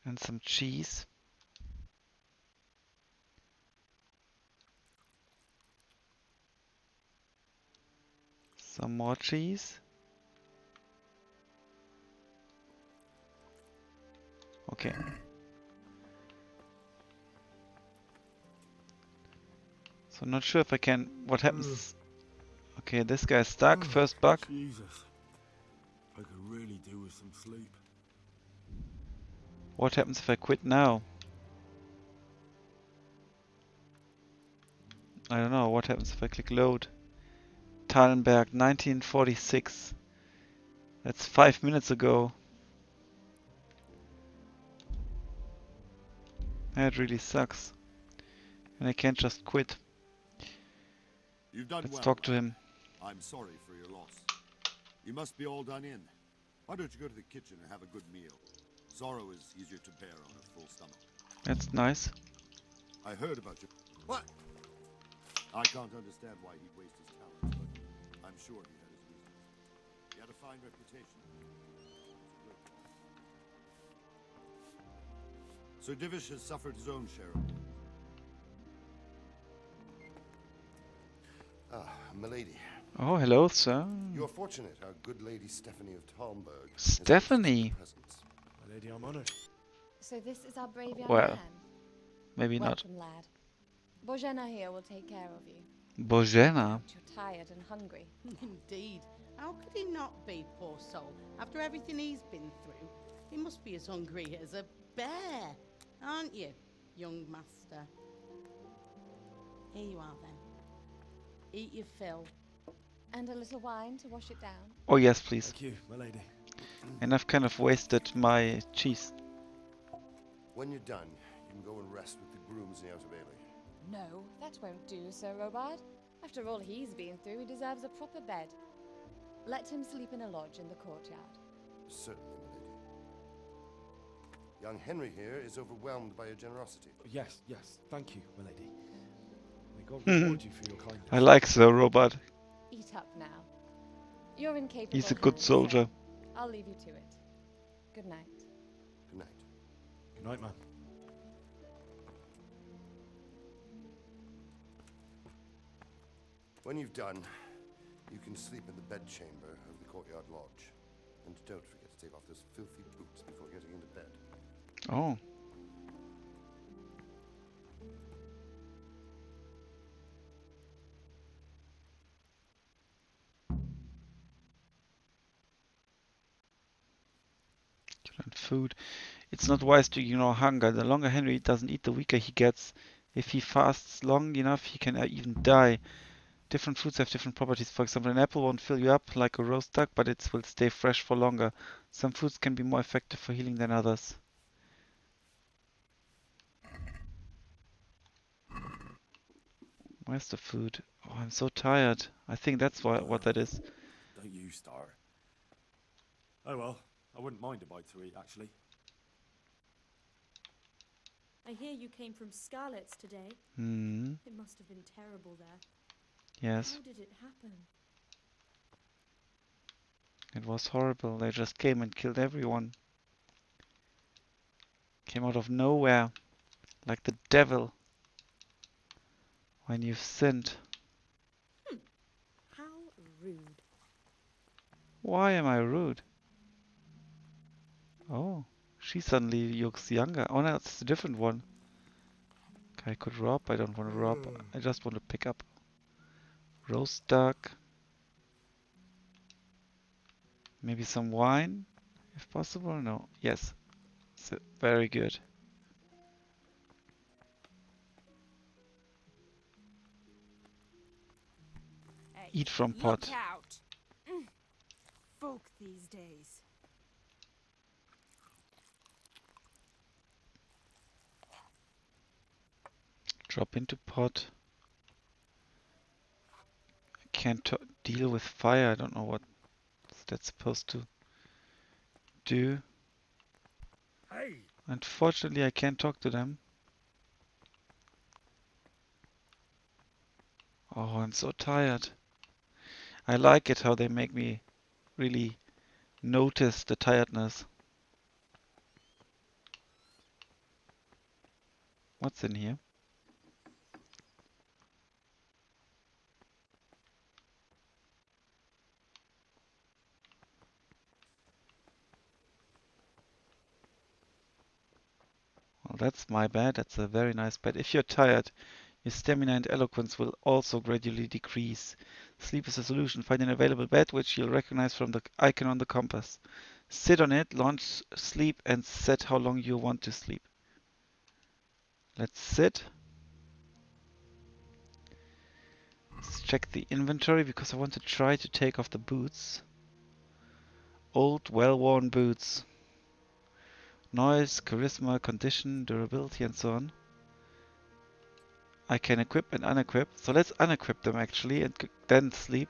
And some cheese. Some more cheese. Okay. So not sure if I can... What happens... Okay, this guy's stuck. First bug. Jesus. I could really do with some sleep. What happens if I quit now? I don't know. What happens if I click load? Thallenberg, 1946. That's 5 minutes ago. That really sucks. And I can't just quit. You've done Let's well, talk to him. I'm sorry for your loss. You must be all done in. Why don't you go to the kitchen and have a good meal? Sorrow is easier to bear on a full stomach. That's nice. I heard about you. What? I can't understand why he'd waste his talents, but I'm sure he had his reasons. He had a fine reputation. Sir Divish has suffered his own share of wounds. Ah, milady. Oh, hello, sir. You're fortunate our good lady Stephanie of Talmberg. Stephanie? My lady, I'm honored. So this is our brave young Well, man. maybe not. Welcome, lad. Bojena here will take care of you. Bojena? You're tired and hungry. Indeed. How could he not be, poor soul? After everything he's been through, he must be as hungry as a bear, aren't you, young master? Here you are, then. Eat your fill. And a little wine to wash it down. Oh, yes, please. Thank you, my lady. And I've kind of wasted my cheese. When you're done, you can go and rest with the grooms in the Outer Bailey. No, that won't do, Sir Robard. After all he's been through, he deserves a proper bed. Let him sleep in a lodge in the courtyard. Certainly, milady. Young Henry here is overwhelmed by your generosity. Yes, yes. Thank you, my lady. May God reward you for your kindness. I like Sir Robert. Eat up now. You're incapable. He's a good soldier. So I'll leave you to it. Good night. Good night. Good night, man. When you've done, you can sleep in the bedchamber of the courtyard lodge. And don't forget to take off those filthy boots before getting into bed. Oh. And food. It's not wise to ignore hunger. The longer Henry doesn't eat, the weaker he gets. If he fasts long enough, he can even die. Different fruits have different properties. For example, an apple won't fill you up like a roast duck, but it will stay fresh for longer. Some fruits can be more effective for healing than others. Where's the food? Oh, I'm so tired. I think that's what that is. Don't you start. Oh well, I wouldn't mind a bite to eat, actually. I hear you came from Scarlet's today. Hmm. It must have been terrible there. Yes. How did it happen? It was horrible. They just came and killed everyone. Came out of nowhere. Like the devil. When you've sinned. How rude. Why am I rude? Oh, she suddenly looks younger. Oh no, it's a different one. Okay, I could rob. I don't want to rob. I just want to pick up. Roast duck. Maybe some wine, if possible. No. Yes. So, very good. Hey, Eat from pot. Look out. Folk these days. Drop into pot. I can't deal with fire. I don't know what that's supposed to do. Hey! Unfortunately, I can't talk to them. Oh, I'm so tired. I like it how they make me really notice the tiredness. What's in here? Well, that's my bad. That's a very nice bed. If you're tired, your stamina and eloquence will also gradually decrease. Sleep is a solution. Find an available bed which you'll recognize from the icon on the compass. Sit on it, launch sleep, and set how long you want to sleep. Let's sit. Let's check the inventory because I want to try to take off the boots. Old, well-worn boots. Noise, charisma, condition, durability, and so on. I can equip and unequip. So let's unequip them actually and then sleep.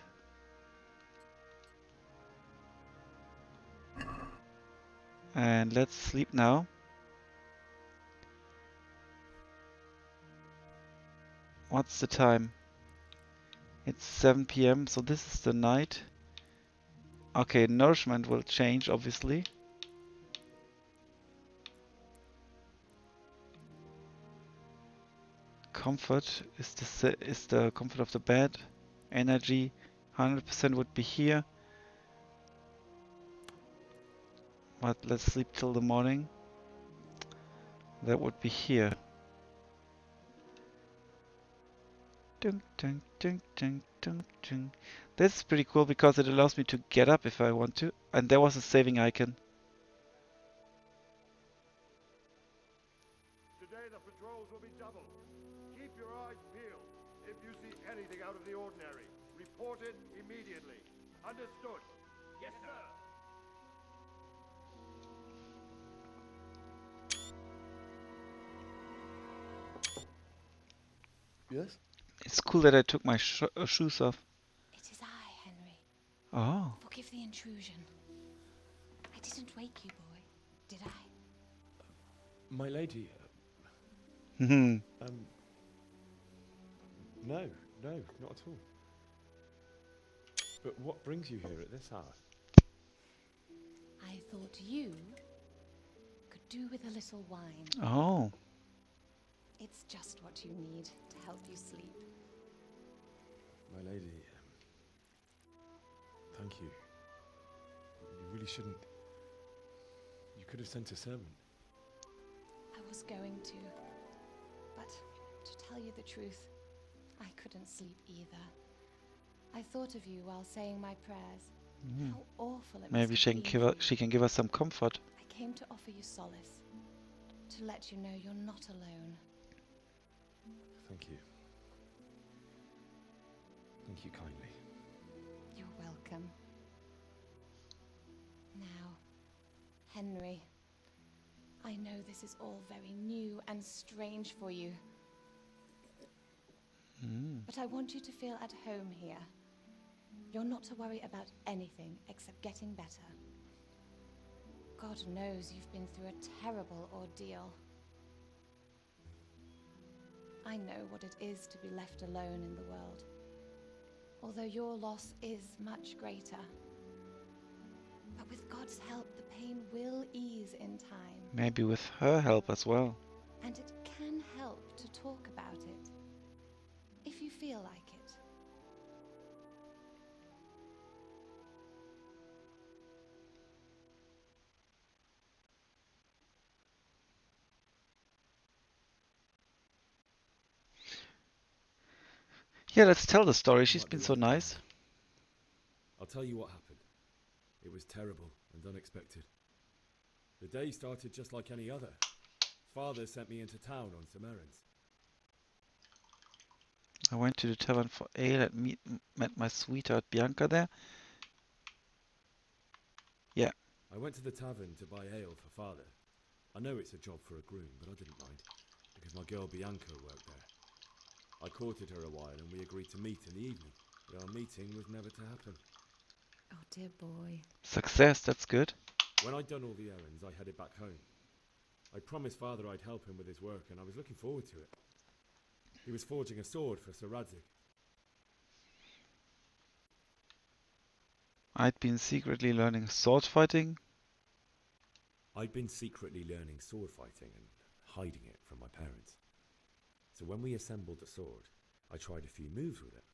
And let's sleep now. What's the time? It's 7 p.m. So this is the night. Okay, nourishment will change obviously. Comfort is the comfort of the bed. Energy 100% would be here. But let's sleep till the morning. That would be here. Dun, dun, dun, dun, dun, dun. This is pretty cool because it allows me to get up if I want to. And there was a saving icon. Today the patrols will be doubled. Keep your eyes peeled. If you see anything out of the ordinary, report it immediately. Understood? Yes, sir. Yes? It's cool that I took my shoes off. It is I, Henry. Oh. Forgive the intrusion. I didn't wake you, boy, did I? My lady. Hmm. No, not at all. But what brings you here at this hour? I thought you could do with a little wine. Oh. It's just what you need to help you sleep. My lady, thank you. You really shouldn't. You could have sent a servant. I was going to, but to tell you the truth, I couldn't sleep either. I thought of you while saying my prayers. Mm. How awful it Maybe must she have can been. she can give us some comfort. I came to offer you solace, to let you know you're not alone. Thank you. Thank you kindly. You're welcome. Now, Henry, I know this is all very new and strange for you, but I want you to feel at home here. You're not to worry about anything except getting better. God knows you've been through a terrible ordeal. I know what it is to be left alone in the world, although your loss is much greater. But with God's help, the pain will ease in time. Maybe with her help as well. And it can help to talk about it, if you feel like it. Yeah, let's tell the story. She's been so nice. I'll tell you what happened. It was terrible and unexpected. The day started just like any other. Father sent me into town on some errands. I went to the tavern for ale and met my sweetheart Bianca there. Yeah. I went to the tavern to buy ale for Father. I know it's a job for a groom, but I didn't mind, because my girl Bianca worked there. I courted her a while and we agreed to meet in the evening, but our meeting was never to happen. Oh, dear boy. Success, that's good. When I'd done all the errands, I headed back home. I promised Father I'd help him with his work, and I was looking forward to it. He was forging a sword for Sir Radzig. I'd been secretly learning sword fighting. I'd been secretly learning sword fighting and hiding it from my parents. So when we assembled the sword, I tried a few moves with it.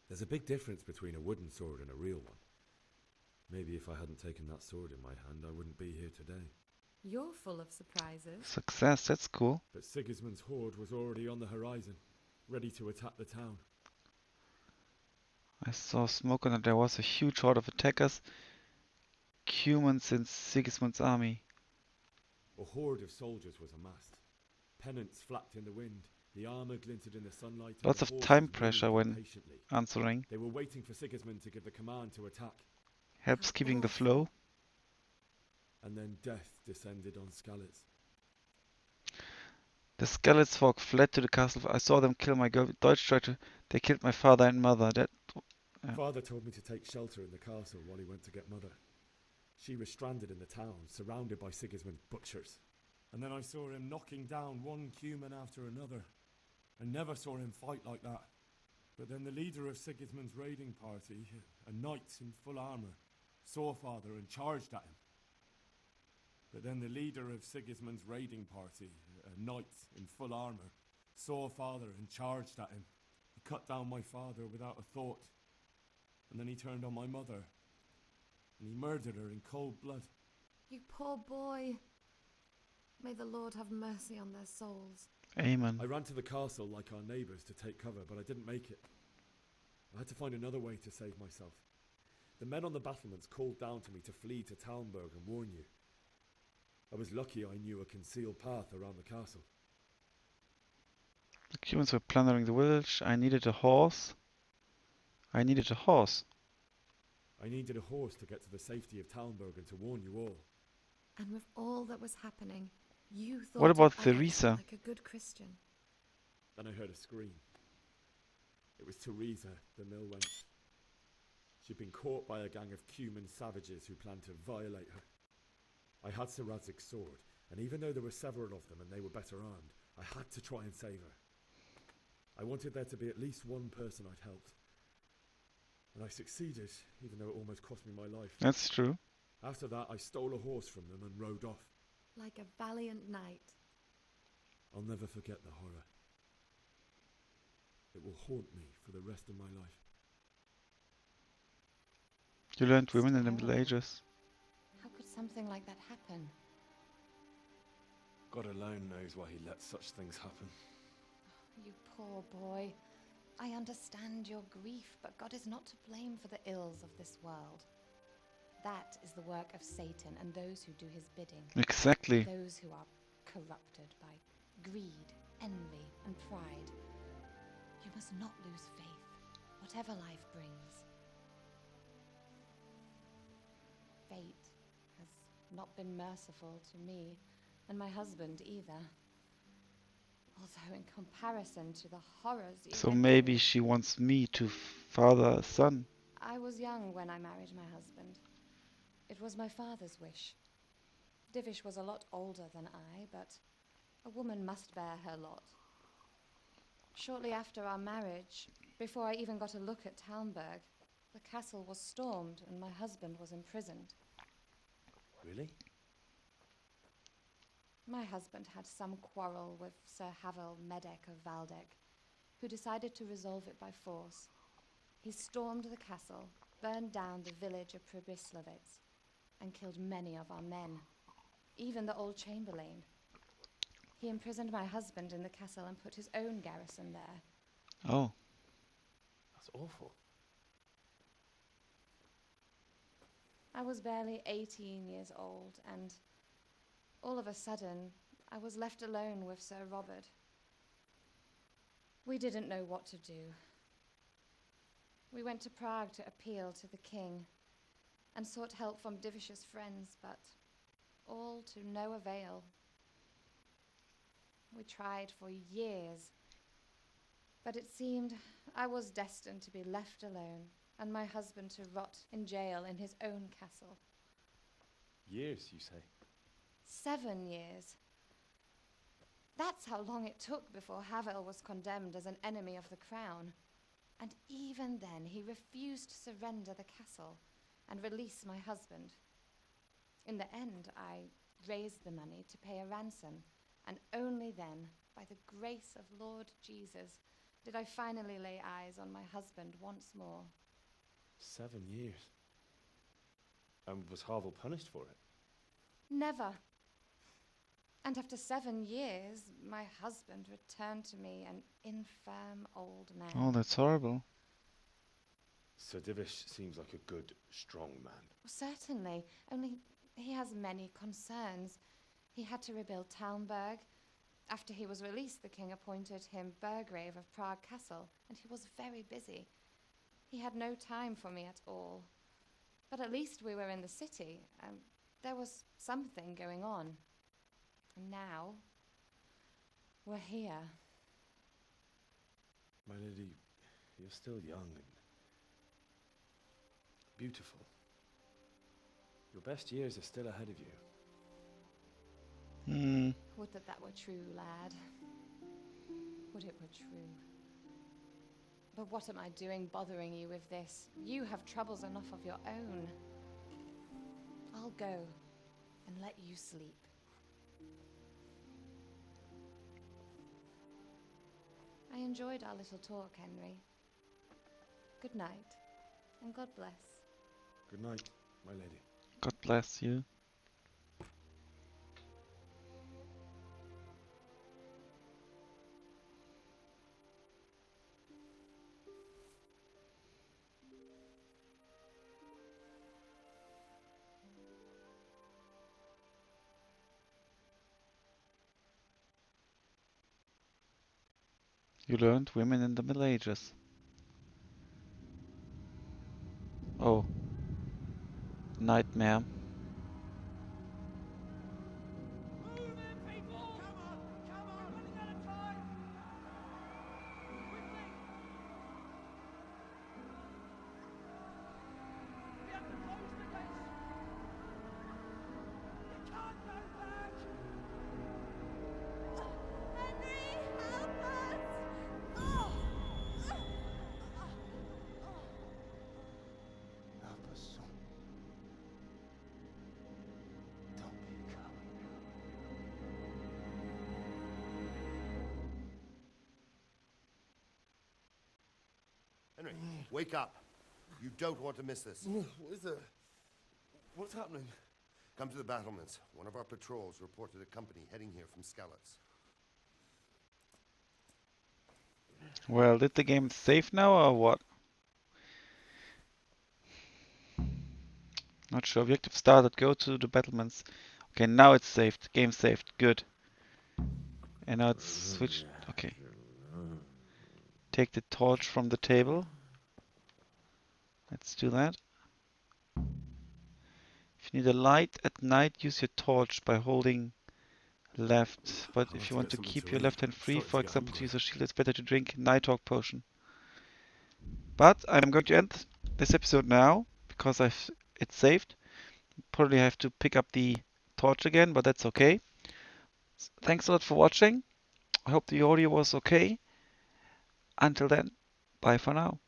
There's a big difference between a wooden sword and a real one. Maybe if I hadn't taken that sword in my hand, I wouldn't be here today. You're full of surprises. Success, that's cool. But Sigismund's horde was already on the horizon, ready to attack the town. I saw smoke and there was a huge horde of attackers, humans in Sigismund's army. A horde of soldiers was amassed. Pennants flapped in the wind, the armor glinted in the sunlight. And Lots the of horses time whinnied pressure when impatiently. answering. They were waiting for Sigismund to give the command to attack. Helps keeping the flow. And then death descended on Skalitz. The Skalitz folk fled to the castle. I saw them kill my girl. They killed my father and mother. Father told me to take shelter in the castle while he went to get Mother. She was stranded in the town, surrounded by Sigismund's butchers. And then I saw him knocking down one human after another. I never saw him fight like that. But then the leader of Sigismund's raiding party, a knight in full armour, saw Father and charged at him. But then the leader of Sigismund's raiding party, a knight in full armour, saw Father and charged at him. He cut down my father without a thought. And then he turned on my mother. And he murdered her in cold blood. You poor boy. May the Lord have mercy on their souls. Amen. I ran to the castle like our neighbours to take cover, but I didn't make it. I had to find another way to save myself. The men on the battlements called down to me to flee to Talmberg and warn you. I was lucky I knew a concealed path around the castle. The humans were plundering the village. I needed a horse. I needed a horse. I needed a horse to get to the safety of Talmberg and to warn you all. And with all that was happening, you thought What about of others Theresa? like a good Christian. Then I heard a scream. It was Theresa, the mill wench. She'd been caught by a gang of Cuman savages who planned to violate her. I had Sir Radzig's sword, and even though there were several of them and they were better armed, I had to try and save her. I wanted there to be at least one person I'd helped. And I succeeded, even though it almost cost me my life. That's true. After that, I stole a horse from them and rode off. Like a valiant knight. I'll never forget the horror. It will haunt me for the rest of my life. You learned women in the Middle Ages. How could something like that happen? God alone knows why he lets such things happen. You poor boy. I understand your grief, but God is not to blame for the ills of this world. That is the work of Satan and those who do his bidding. Exactly. Those who are corrupted by greed, envy, and pride. You must not lose faith, whatever life brings. Fate has not been merciful to me, and my husband either. Although in comparison to the horrors you So went maybe through, she wants me to father a son. I was young when I married my husband. It was my father's wish. Divish was a lot older than I, but a woman must bear her lot. Shortly after our marriage, before I even got a look at Talmberg, the castle was stormed and my husband was imprisoned. Really? My husband had some quarrel with Sir Havel Medek of Valdek, who decided to resolve it by force. He stormed the castle, burned down the village of Pribyslavitz, and killed many of our men, even the old chamberlain. He imprisoned my husband in the castle and put his own garrison there. Oh. That's awful. I was barely 18 years old, and all of a sudden, I was left alone with Sir Robert. We didn't know what to do. We went to Prague to appeal to the king and sought help from Divish's friends, but all to no avail. We tried for years, But it seemed I was destined to be left alone, and my husband to rot in jail in his own castle. Years, you say? 7 years. That's how long it took before Havel was condemned as an enemy of the crown. And even then, he refused to surrender the castle and release my husband. In the end, I raised the money to pay a ransom, and only then, by the grace of Lord Jesus, did I finally lay eyes on my husband once more. 7 years. And was Havel punished for it? Never. And after 7 years, my husband returned to me an infirm old man. Oh, that's horrible. Sir Divish seems like a good, strong man. Certainly, only he has many concerns. He had to rebuild Talmberg. After he was released, the king appointed him Burgrave of Prague Castle, and he was very busy. He had no time for me at all. But at least we were in the city. There was something going on. And now, we're here. My lady, you're still young and beautiful. Your best years are still ahead of you. Would that that were true, lad. Would it were true. But what am I doing bothering you with this? You have troubles enough of your own. I'll go and let you sleep. I enjoyed our little talk, Henry. Good night, and God bless. Good night, my lady. God bless you. You learned women in the Middle Ages. Oh. Nightmare. Henry, wake up. You don't want to miss this. What is it? What's happening? Come to the battlements. One of our patrols reported a company heading here from Skalitz. Well, did the game save now or what? Not sure. Objective started. Go to the battlements. Okay, now it's saved. Game saved. Good. And now it's switched. Okay. Take the torch from the table. Let's do that. If you need a light at night, use your torch by holding left. But if you want to keep your left hand free, for example, to use a shield, it's better to drink Nighthawk potion. But I'm going to end this episode now because it's saved. Probably have to pick up the torch again, but that's okay. Thanks a lot for watching. I hope the audio was okay. Until then, bye for now.